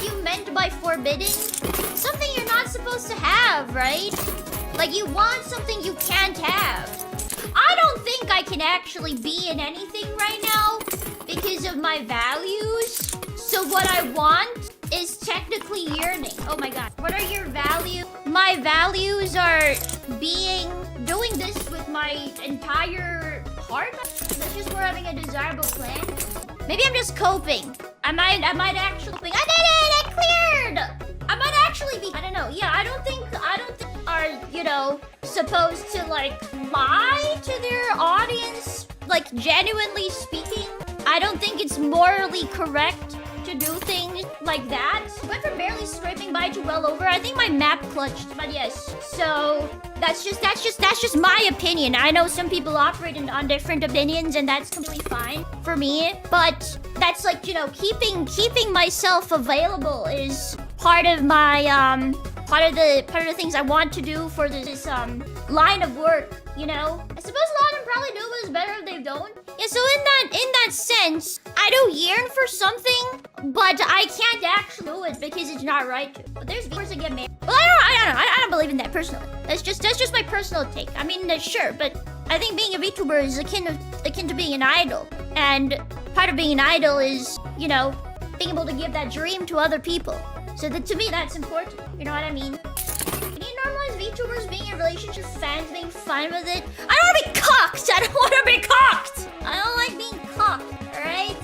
you meant by forbidden? Something you're not supposed to have, right? Like, you want something you can't have. I don't think I can actually be in anything right now because of my values. So what I want is technically yearning. Oh my god. What are your values? My values are doing this with my entire heart. That's just we're having a desirable plan. Maybe I'm just coping. I might actually I did it! I cleared! I might actually be, I don't know. Yeah, I don't think are, you know, supposed to like lie to their audience, like genuinely speaking. I don't think it's morally correct to do things like that. Went from barely scraping by to well over. I think my map clutched, but yes. So that's just my opinion. I know some people operate on different opinions, and that's completely fine for me. But that's like, you know, keeping myself available is part of my part of the things I want to do for this line of work, you know? I suppose a lot of them probably do, but it's better if they don't. Yeah, so in that sense, I do yearn for something, but I can't actually do it because it's not right to. But there's viewers that get married. Well, I don't believe in that personally. That's just my personal take. I mean, sure, but I think being a VTuber is akin to being an idol. And part of being an idol is, you know, being able to give that dream to other people. So that, to me, that's important. You know what I mean? Can you normalize VTubers being in relationships, fans being fine with it? I don't want to be cocked! I don't want to be cocked! I don't like being cocked, alright?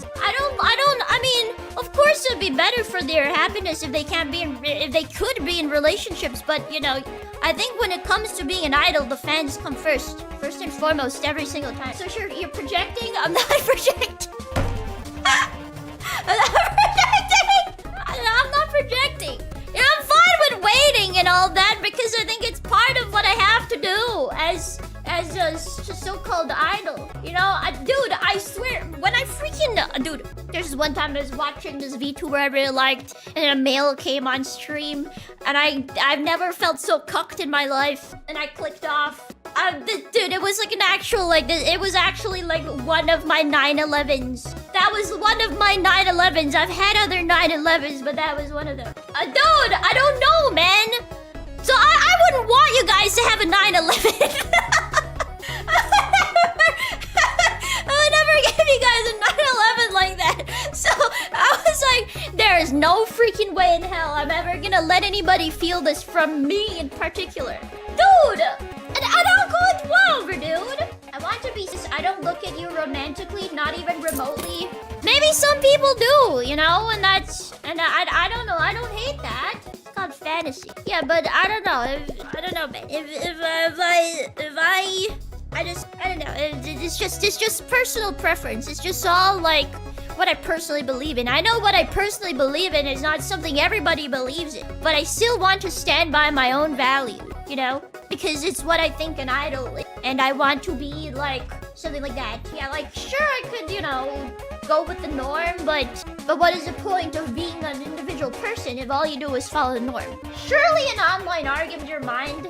I mean, of course it'd be better for their happiness if they could be in relationships, but, you know, I think when it comes to being an idol, the fans come first. First and foremost, every single time. So sure, you're projecting? I'm not projecting. I'm not projecting. You know, I'm fine with waiting and all that because I think it's part of what I have to do as a so-called idol. You know, dude, I swear, when I freaking... dude, there's this one time I was watching this VTuber I really liked, and a male came on stream, and I've never felt so cucked in my life, and I clicked off. Dude, it was like an actual, like, it was actually like one of my 9/11s. That was one of my 9/11s. I've had other 9/11s, but that was one of them. Dude, I don't know, man. So I wouldn't want you guys to have a 9/11. I would never give you guys a 9/11 like that. So I was like, there is no freaking way in hell I'm ever gonna let anybody feel this from me in particular. Dude! I don't go with whatever, dude. I want to be... I don't look at you romantically, not even remotely. Maybe some people do, you know? And that's... And I don't know. I don't hate that. It's called fantasy. Yeah, but I don't know. I don't know, man. I don't know. It's just personal preference. It's just all like what I personally believe in. I know what I personally believe in is not something everybody believes in, but I still want to stand by my own value, you know? Because it's what I think an idol is. And I want to be like something like that. Yeah, like sure I could, you know, go with the norm, but what is the point of being an individual person if all you do is follow the norm? Surely an online argument in your mind